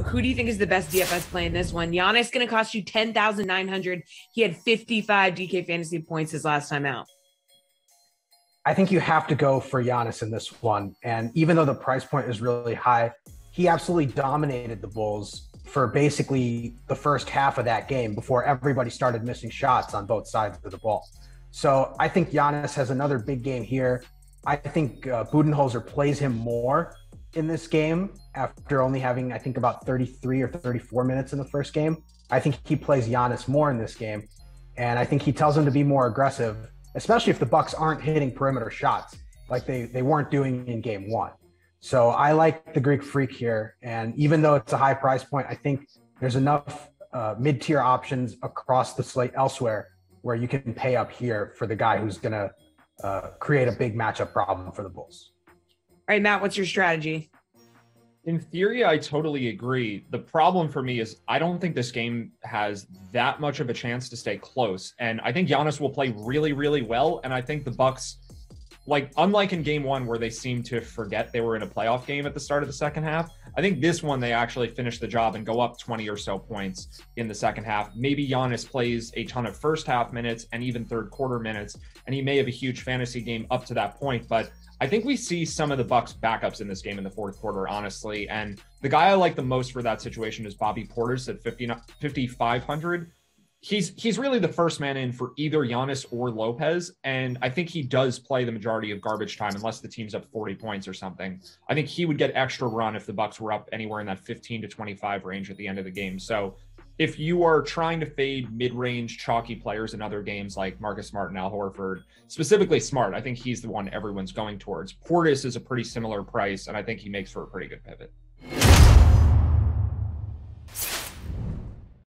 who do you think is the best DFS play in this one? Giannis going to cost you 10,900. He had 55 DK fantasy points his last time out. I think you have to go for Giannis in this one. And even though the price point is really high, he absolutely dominated the Bulls for basically the first half of that game before everybody started missing shots on both sides of the ball. So I think Giannis has another big game here. I think Budenholzer plays him more in this game after only having, I think, about 33 or 34 minutes in the first game. I think he plays Giannis more in this game. And I think he tells him to be more aggressive, especially if the Bucks aren't hitting perimeter shots like they weren't doing in game one. So I like the Greek Freak here. And even though it's a high price point, I think there's enough mid-tier options across the slate elsewhere where you can pay up here for the guy who's going to create a big matchup problem for the Bulls. All right, Matt, what's your strategy? In theory, I totally agree. The problem for me is I don't think this game has that much of a chance to stay close. And I think Giannis will play really, really well. And I think the Bucks, like, unlike in game one where they seemed to forget they were in a playoff game at the start of the second half, I think this one they actually finish the job and go up 20 or so points in the second half. Maybe Giannis plays a ton of first half minutes and even third quarter minutes, and he may have a huge fantasy game up to that point. But I think we see some of the Bucks backups in this game in the fourth quarter, honestly. And the guy I like the most for that situation is Bobby Portis at 5,500. He's really the first man in for either Giannis or Lopez. And I think he does play the majority of garbage time unless the team's up 40 points or something. I think he would get extra run if the Bucks were up anywhere in that 15 to 25 range at the end of the game. So if you are trying to fade mid-range chalky players in other games like Marcus Smart and Al Horford, specifically Smart, I think he's the one everyone's going towards. Portis is a pretty similar price, and I think he makes for a pretty good pivot.